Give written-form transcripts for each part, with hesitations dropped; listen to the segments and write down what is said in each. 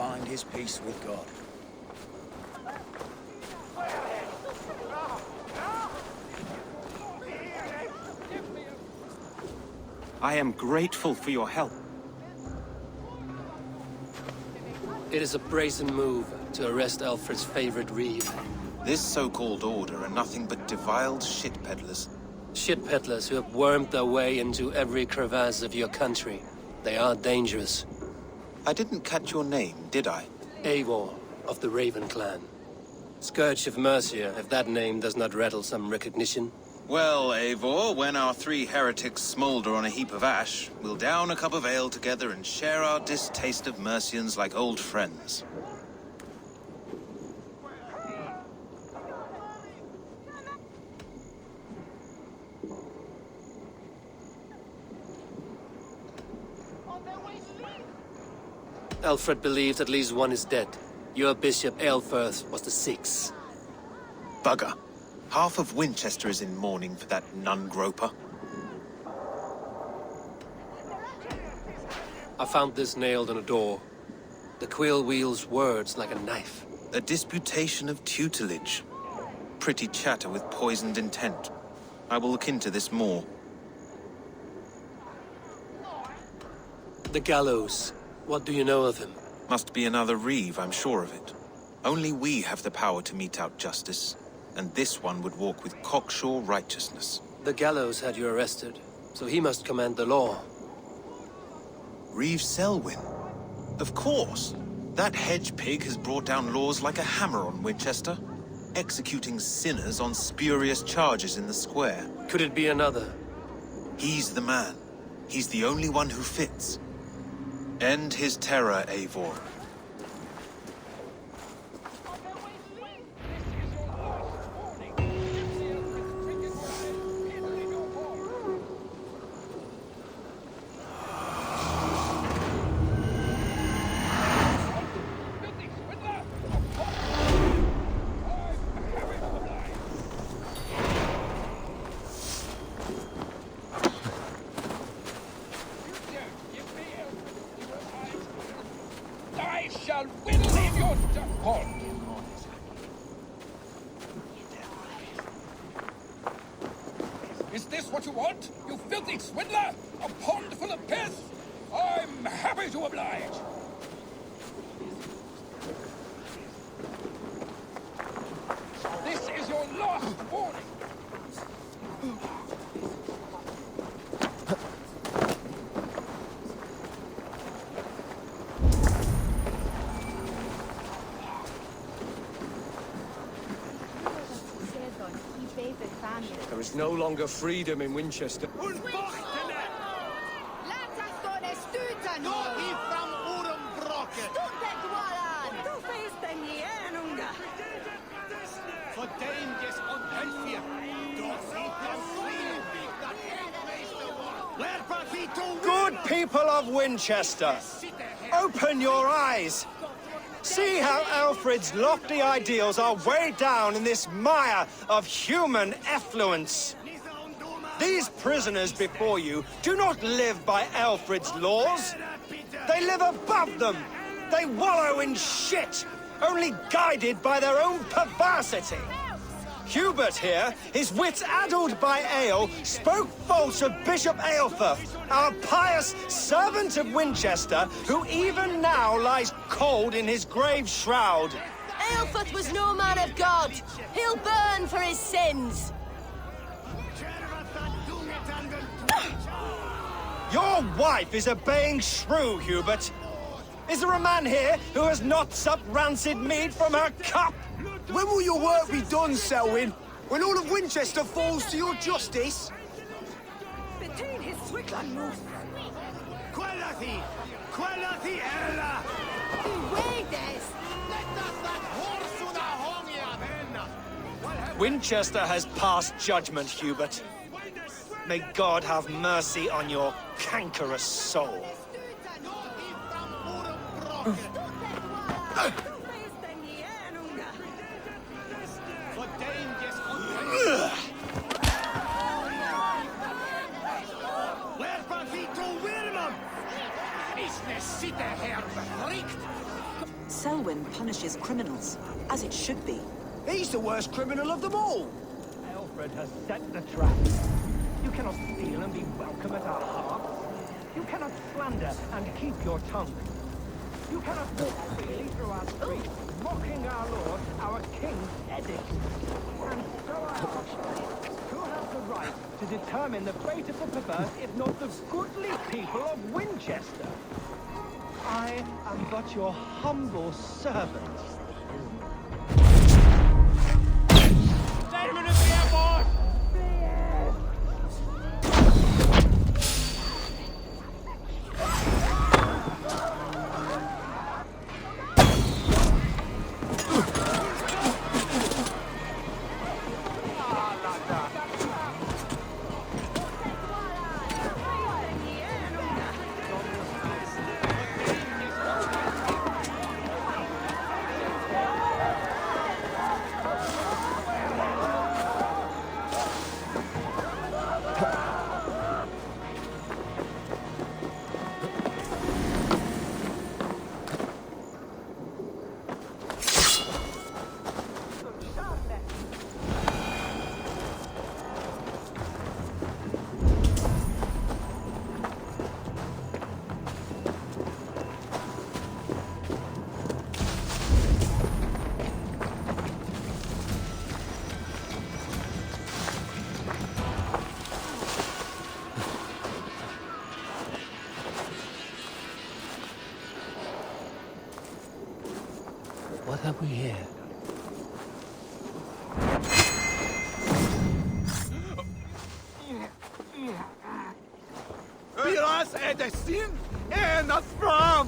find his peace with God. I am grateful for your help. It is a brazen move to arrest Alfred's favorite reeve. This so-called order are nothing but deviled shit peddlers. Shit peddlers who have wormed their way into every crevasse of your country. They are dangerous. I didn't catch your name, did I? Eivor, of the Raven clan. Scourge of Mercia, if that name does not rattle some recognition. Well, Eivor, when our three heretics smolder on a heap of ash, we'll down a cup of ale together and share our distaste of Mercians like old friends. Alfred believes at least one is dead. Your Bishop Aelfirth was the sixth. Bugger. Half of Winchester is in mourning for that nun-groper. I found this nailed on a door. The quill wields words like a knife. A disputation of tutelage. Pretty chatter with poisoned intent. I will look into this more. The gallows. What do you know of him? Must be another reeve, I'm sure of it. Only we have the power to mete out justice. And this one would walk with cocksure righteousness. The gallows had you arrested, so he must command the law. Reeve Selwyn? Of course! That hedge pig has brought down laws like a hammer on Winchester, executing sinners on spurious charges in the square. Could it be another? He's the man. He's the only one who fits. End his terror, Eivor. Shall whittle in your duck. Is this what you want, you filthy swindler? A pond full of piss? I'm happy to oblige. This is your last warning. There is no longer freedom in Winchester. Good people of Winchester, open your eyes. See how Alfred's lofty ideals are weighed down in this mire of human effluence. These prisoners before you do not live by Alfred's laws. They live above them. They wallow in shit, only guided by their own perversity. Hubert here, his wits addled by ale, spoke false of Bishop Aelfirth, our pious servant of Winchester, who even now lies cold in his grave shroud. Aelfirth was no man of God. He'll burn for his sins. Your wife is obeying shrew, Hubert. Is there a man here who has not supped rancid mead from her cup? When will your work be done, Selwyn? When all of Winchester falls to your justice? Between his Swickland moves. Winchester has passed judgment, Hubert. May God have mercy on your cankerous soul. Selwyn punishes criminals, as it should be. He's the worst criminal of them all. Alfred has set the trap. You cannot steal and be welcome at our hearts. You cannot slander and keep your tongue. You cannot walk freely through our streets, mocking our Lord, our King's edict. And so I ask, who has the right to determine the fate of the perverse, if not the goodly people of Winchester? I am but your humble servant. What have we here? Pilas är det sin ena fram!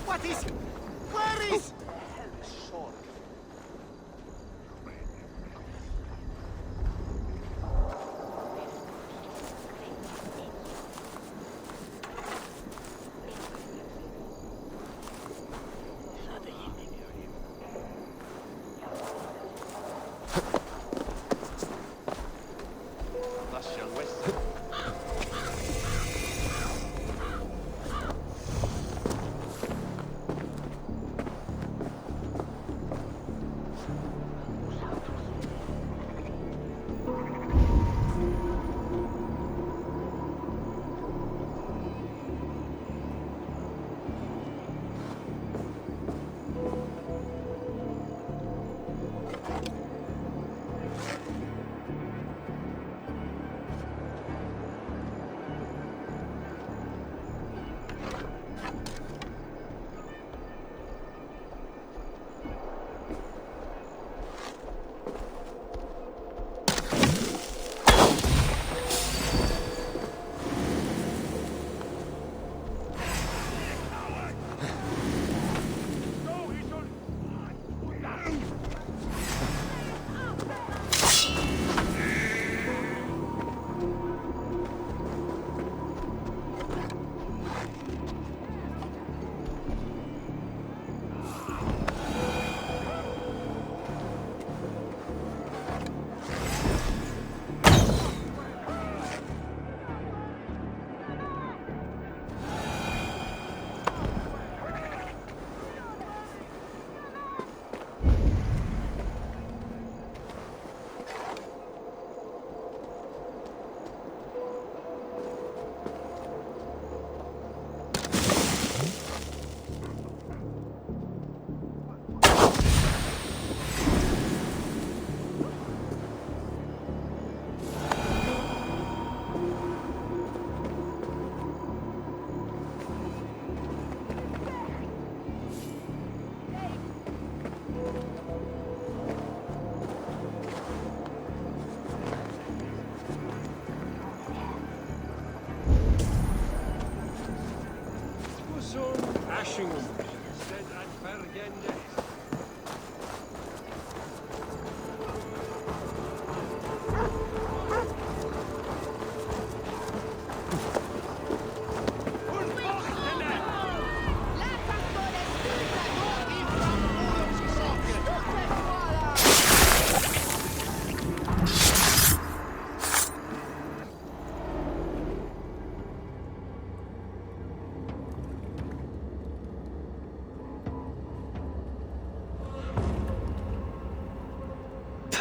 What is... Where is...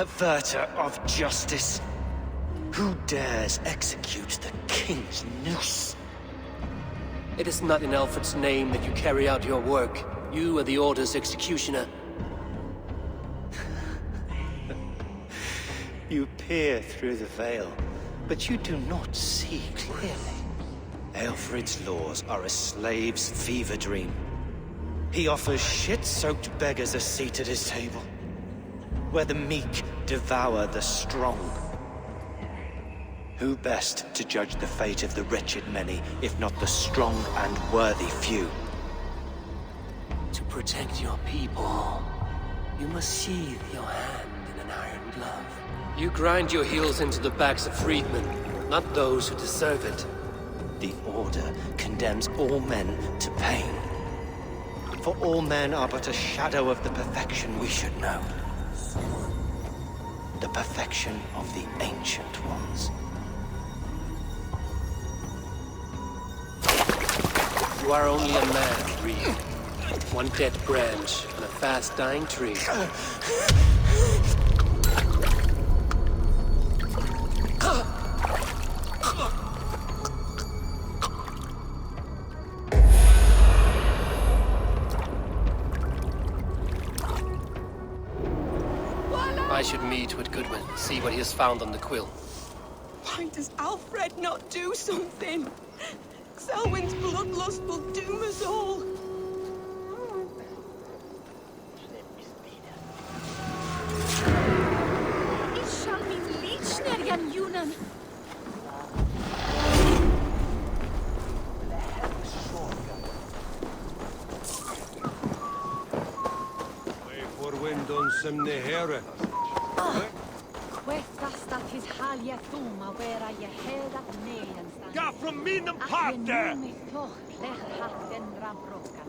perverter of justice. Who dares execute the king's noose? It is not in Alfred's name that you carry out your work. You are the Order's executioner. You peer through the veil, but you do not see clearly. Alfred's laws are a slave's fever dream. He offers shit-soaked beggars a seat at his table, where the meek devour the strong. Who best to judge the fate of the wretched many, if not the strong and worthy few? To protect your people, you must sheathe your hand in an iron glove. You grind your heels into the backs of freedmen, not those who deserve it. The Order condemns all men to pain. For all men are but a shadow of the perfection we should know. The perfection of the Ancient Ones. You are only a man, Reed. One dead branch on a fast-dying tree. I should meet with Goodwin, see what he has found on the quill. Why does Alfred not do something? Selwyn's bloodlust will doom us all. Ich schall min lichner jan junan. For windon some nehere. Questa stat his halja thuma where I head up nean. Ja, from minem parte! Toch leg hat den rambroka.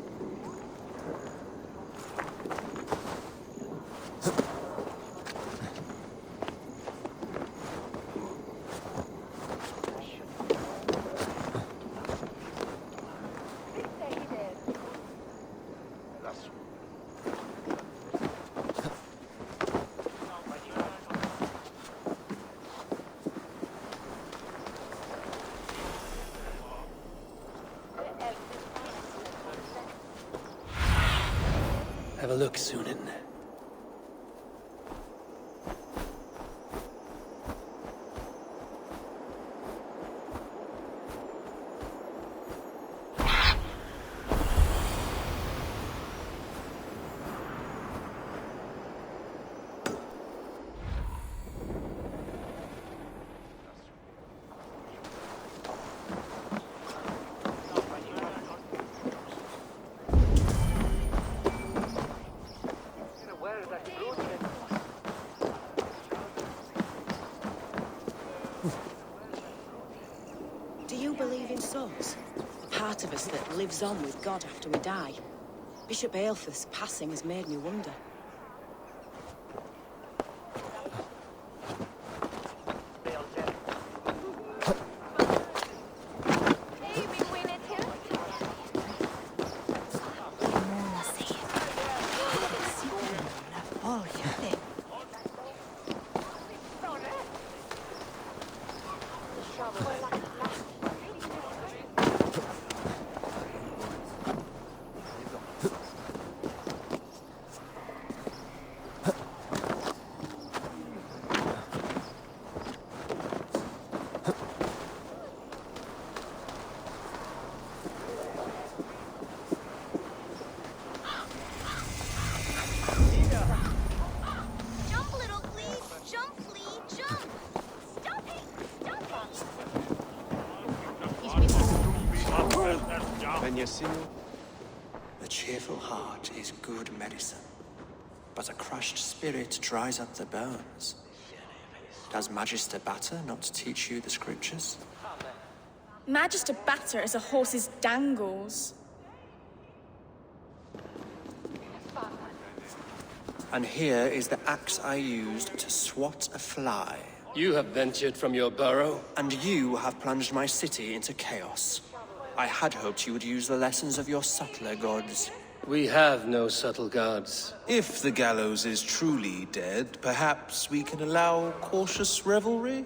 Have a look, Sunan. Do you believe in souls? The part of us that lives on with God after we die? Bishop Aelfirth's passing has made me wonder. A cheerful heart is good medicine, but a crushed spirit dries up the bones. Does Magister Batter not teach you the scriptures? Magister Batter is a horse's dangles. And here is the axe I used to swat a fly. You have ventured from your burrow. And you have plunged my city into chaos. I had hoped you would use the lessons of your subtler gods. We have no subtle guards. If the gallows is truly dead, perhaps we can allow cautious revelry?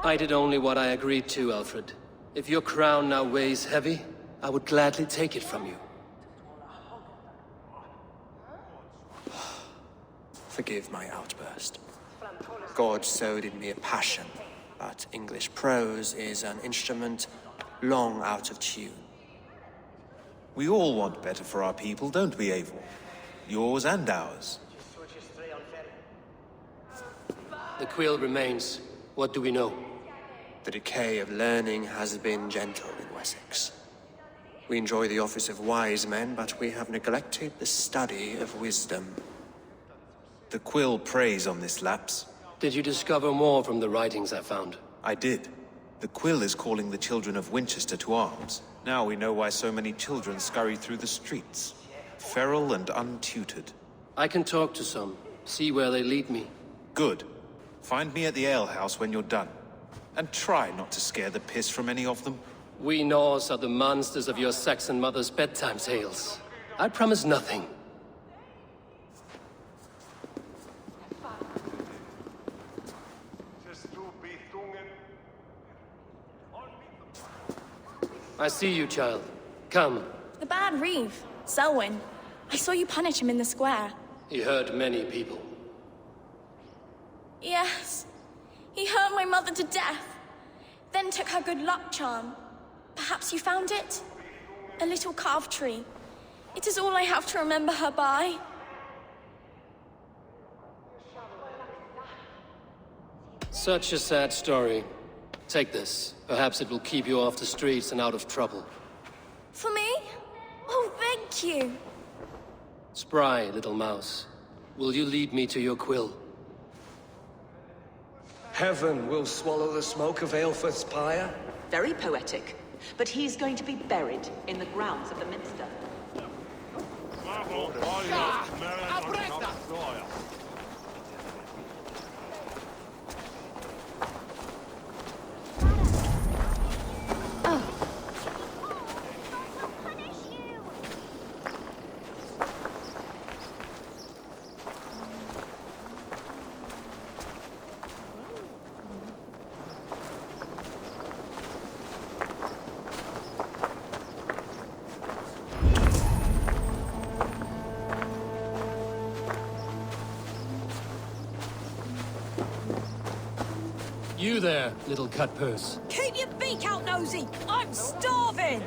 I did only what I agreed to, Alfred. If your crown now weighs heavy, I would gladly take it from you. Forgive my outburst. God sowed in me a passion, but English prose is an instrument long out of tune. We all want better for our people, don't we, Eivor? Yours and ours. The quill remains. What do we know? The decay of learning has been gentle in Wessex. We enjoy the office of wise men, but we have neglected the study of wisdom. The quill preys on this lapse. Did you discover more from the writings I found? I did. The quill is calling the children of Winchester to arms. Now we know why so many children scurry through the streets. Feral and untutored. I can talk to some, see where they lead me. Good. Find me at the alehouse when you're done. And try not to scare the piss from any of them. We Norse are the monsters of your Saxon mother's bedtime tales. I promise nothing. I see you, child. Come. The bad Reeve, Selwyn. I saw you punish him in the square. He hurt many people. Yes. He hurt my mother to death. Then took her good luck charm. Perhaps you found it? A little carved tree. It is all I have to remember her by. Such a sad story. Take this. Perhaps it will keep you off the streets and out of trouble. For me? Oh, thank you. Spry, little mouse. Will you lead me to your quill? Heaven will swallow the smoke of Aelfred's pyre. Very poetic. But he's going to be buried in the grounds of the minster. You there, little cutpurse. Keep your beak out, nosy! I'm starving!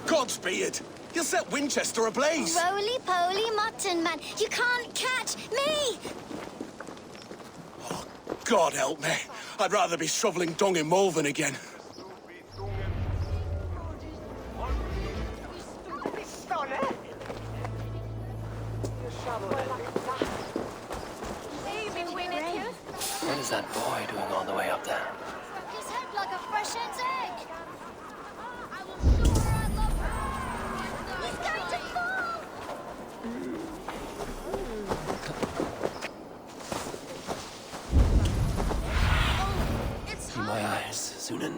Godspeed! You'll set Winchester ablaze! Roly-poly mutton man, you can't catch me! Oh, God help me. I'd rather be shoveling dung in Malvern again. What is that boy doing all the way up there? His head like a fresh hen's egg! He's going to fall! In my eyes, Sunan.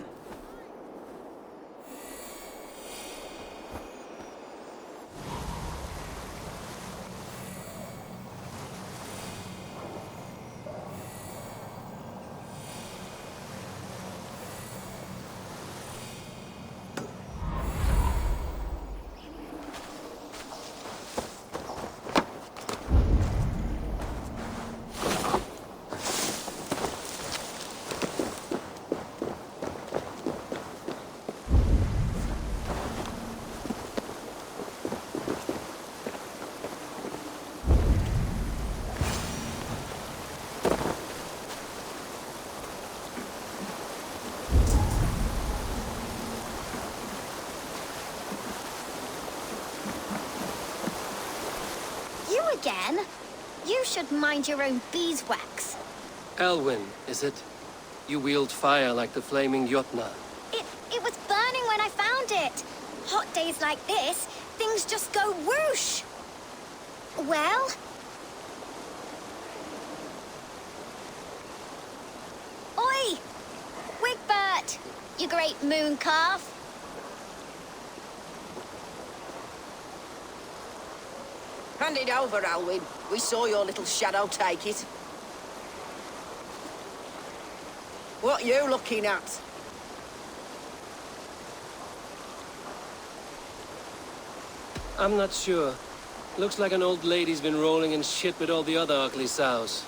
then. You should mind your own beeswax. Elwyn, is it? You wield fire like the flaming Jotnar. It was burning when I found it. Hot days like this, things just go whoosh. Well? Oi! Wigbert! You great moon calf. Hand it over, Alwyn. We saw your little shadow take it. What you looking at? I'm not sure. Looks like an old lady's been rolling in shit with all the other ugly sows.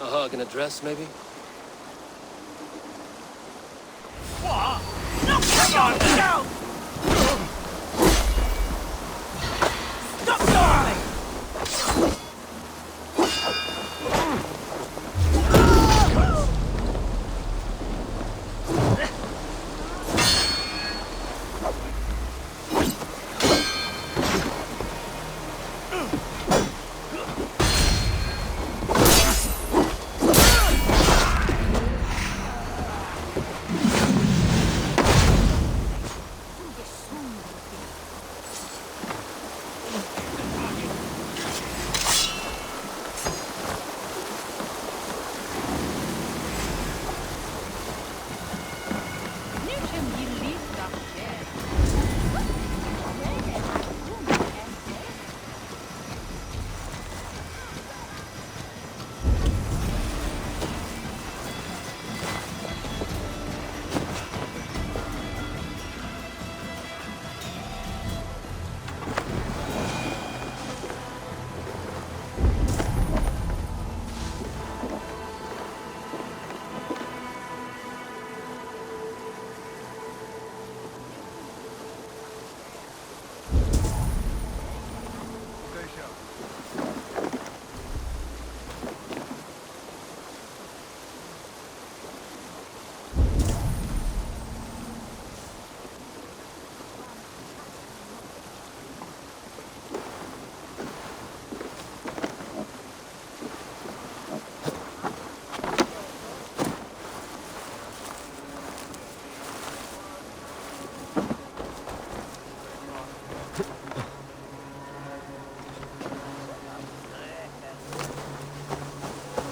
A hug and a dress, maybe? What? No, come on, no! Stop darling!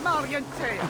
Marientea!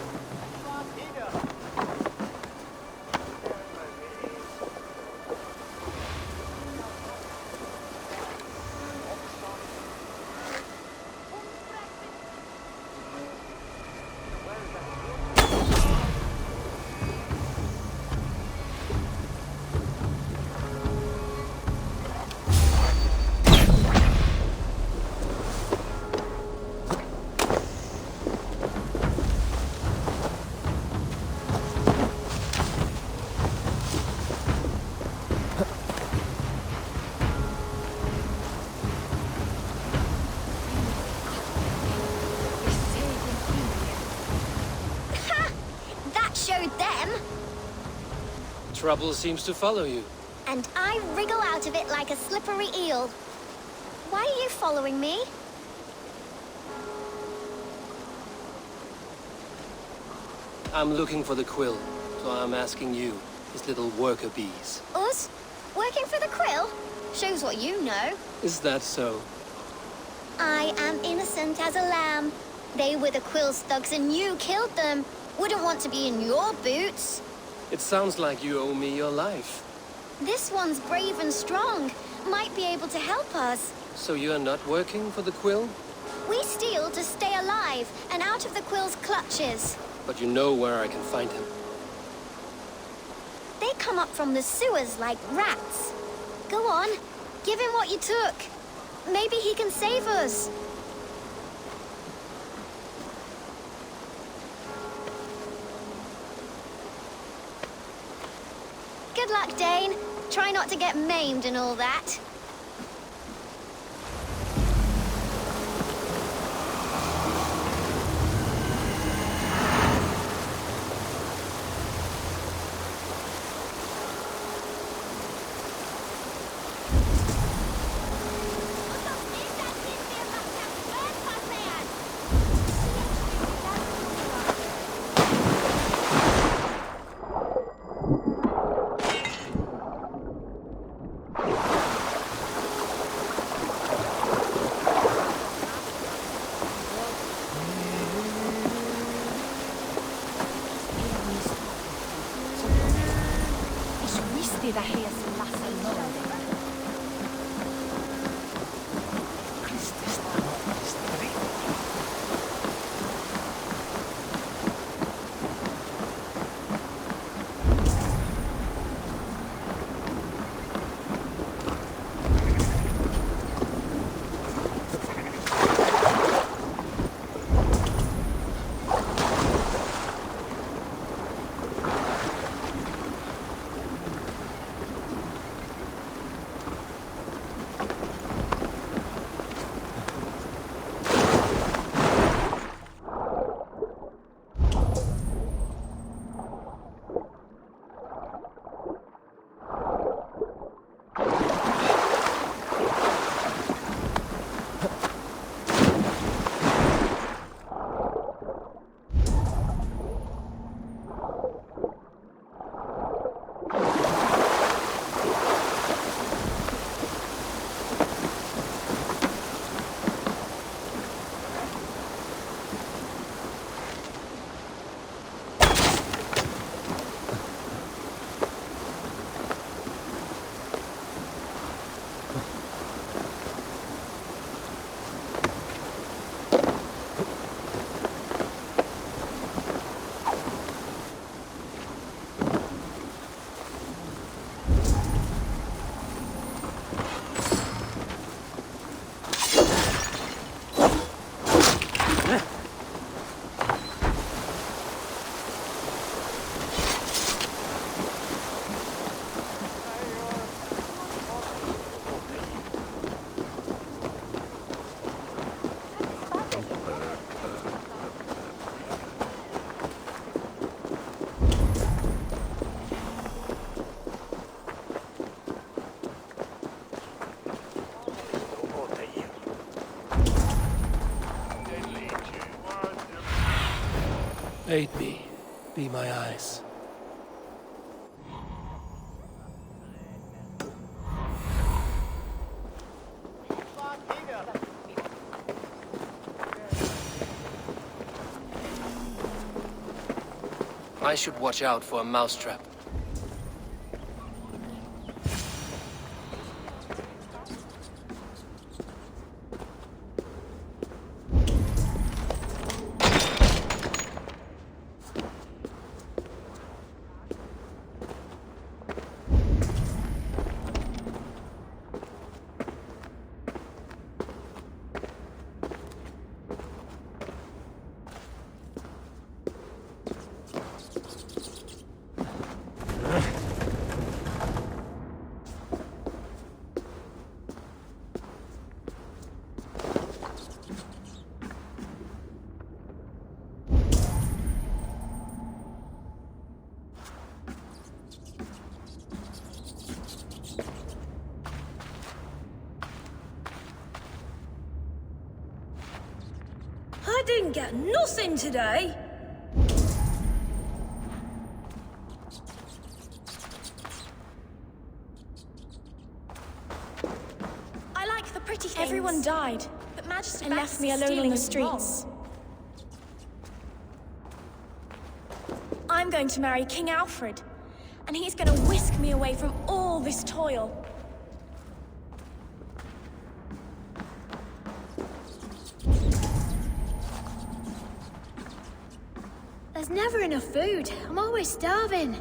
Trouble seems to follow you. And I wriggle out of it like a slippery eel. Why are you following me? I'm looking for the quill, so I'm asking you, his little worker bees. Us? Working for the quill? Shows what you know. Is that so? I am innocent as a lamb. They were the quill's thugs and you killed them. Wouldn't want to be in your boots. It sounds like you owe me your life. This one's brave and strong. Might be able to help us. So you're not working for the quill? We steal to stay alive and out of the quill's clutches. But you know where I can find him. They come up from the sewers like rats. Go on, give him what you took. Maybe he can save us. Good luck, Dane. Try not to get maimed and all that. gyda hes lasel nôl. Aid me. Be my eyes. I should watch out for a mousetrap. I didn't get nothing today. I like the pretty things. Everyone died, but Magister and left me alone on the streets. I'm going to marry King Alfred, and he's going to whisk me away from all this toil. There's never enough food. I'm always starving.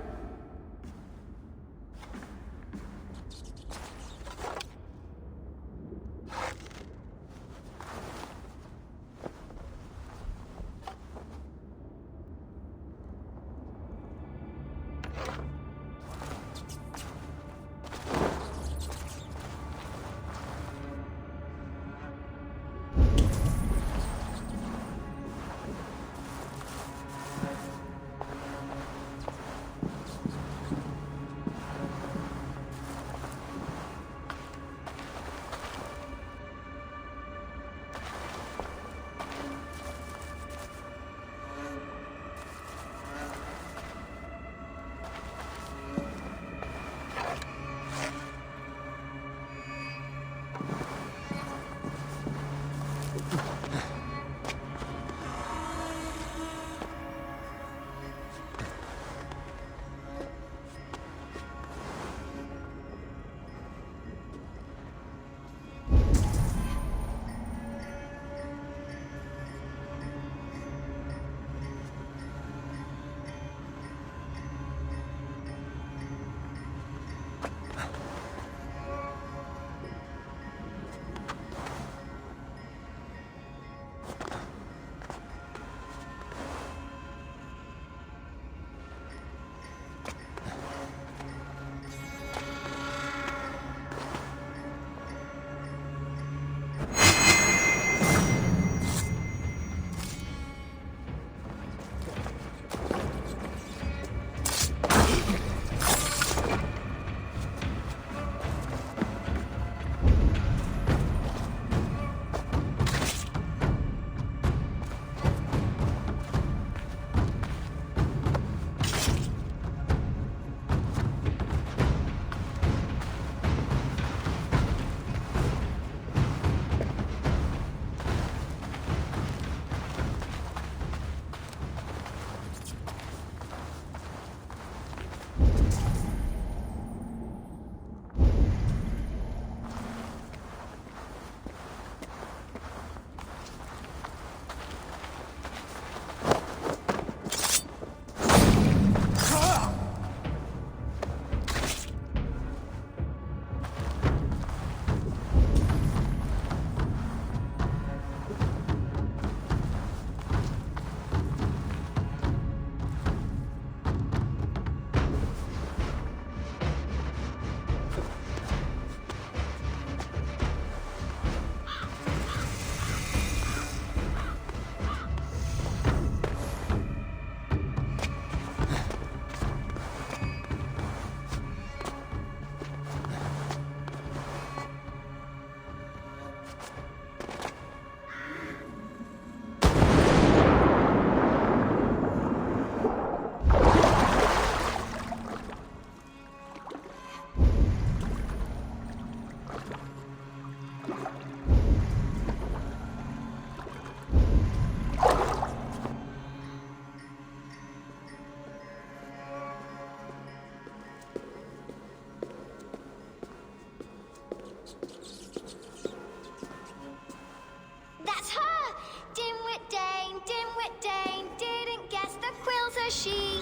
There's she.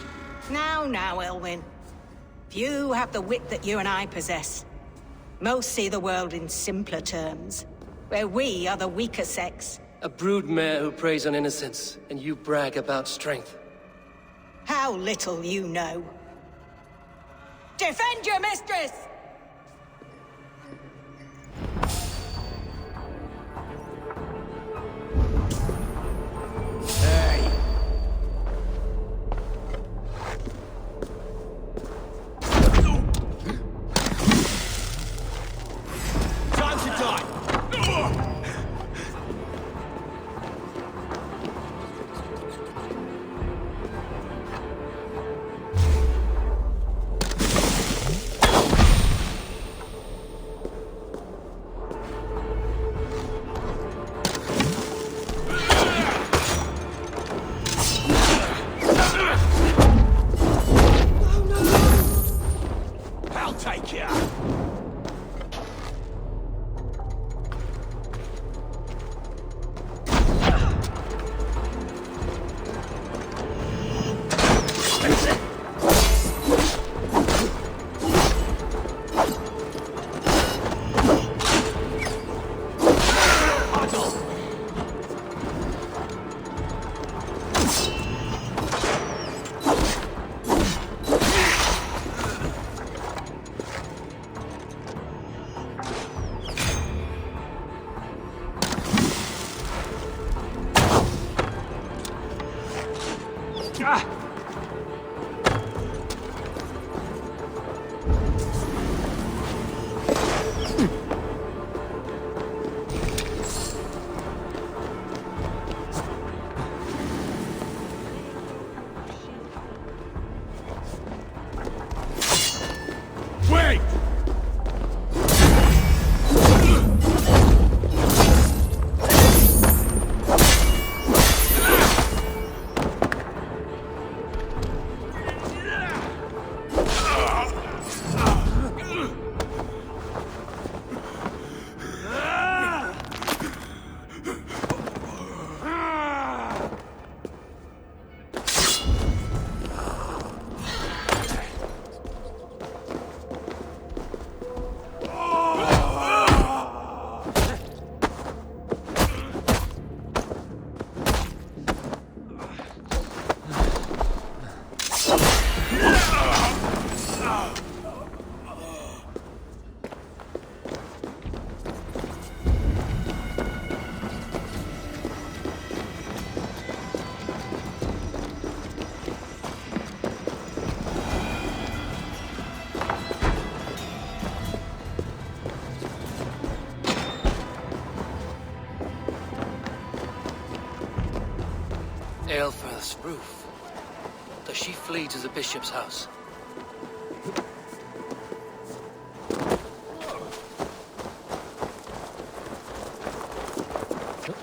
Now, Elwyn. Few have the wit that you and I possess. Most see the world in simpler terms, where we are the weaker sex. A broodmare who preys on innocence, and you brag about strength. How little you know. Defend your mistress! Hey! Time to die! I'll take you! Wait! Aelfirth's roof. Does she flee to the bishop's house?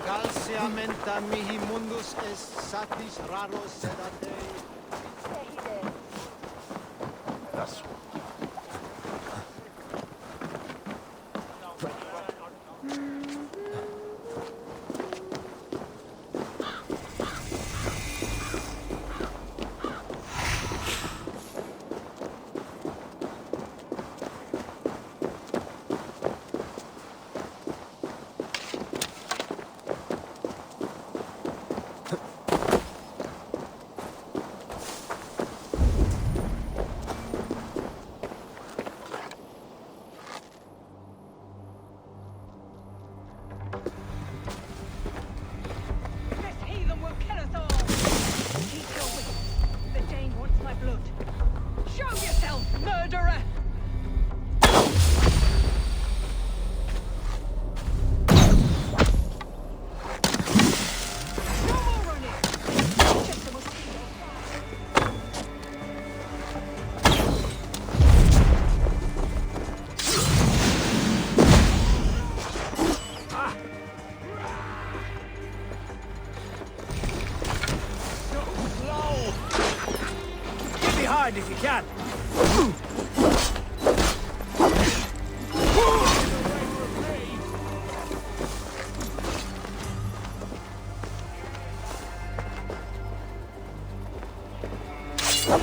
Calciamenta mihi mundus est satis raros sedate. That's If you can. Come,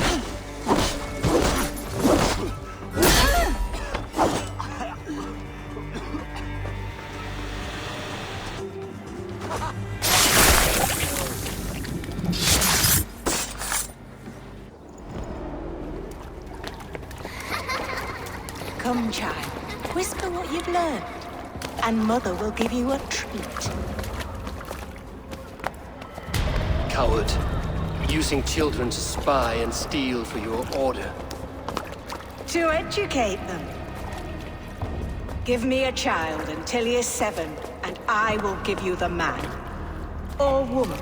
child. Whisper what you've learned, and Mother will give you a treat. Coward. Using children to spy and steal for your order. To educate them. Give me a child until he is 7, and I will give you the man. Or woman.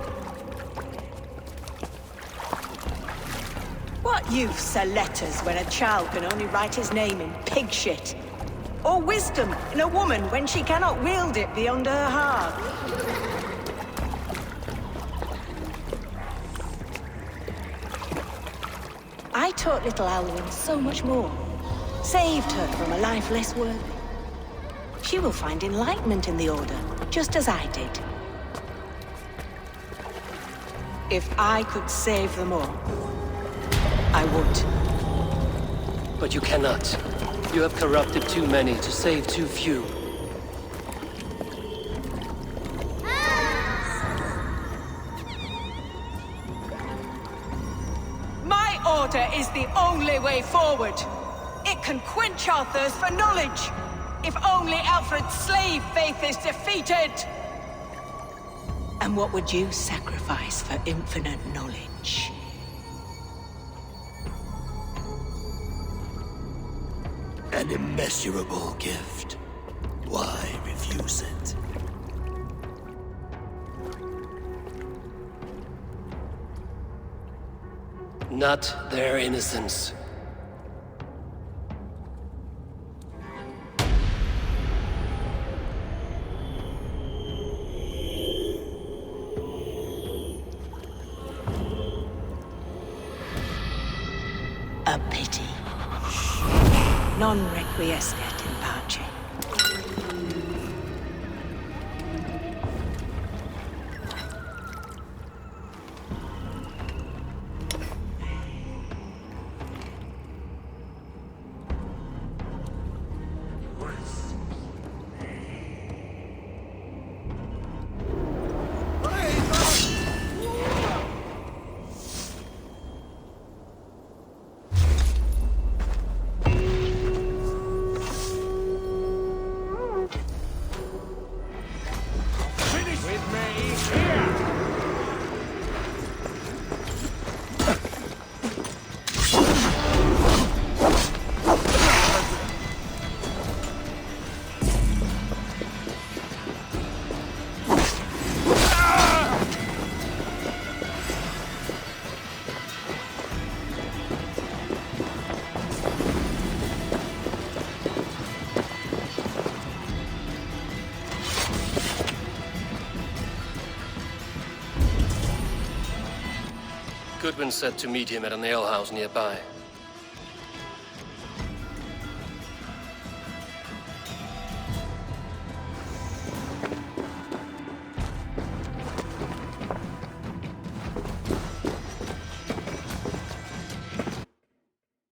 What use are letters when a child can only write his name in pig shit? Or wisdom in a woman when she cannot wield it beyond her heart? I taught little Alwyn so much more. Saved her from a life less worthy. She will find enlightenment in the Order, just as I did. If I could save them all, I would. But you cannot. You have corrupted too many to save too few. My order is the only way forward. It can quench our thirst for knowledge. If only Alfred's slave faith is defeated. And what would you sacrifice for infinite knowledge? An immeasurable gift. Why refuse it? Not their innocence. A pity. Non requiescat in pace. Goodwin said to meet him at an alehouse nearby.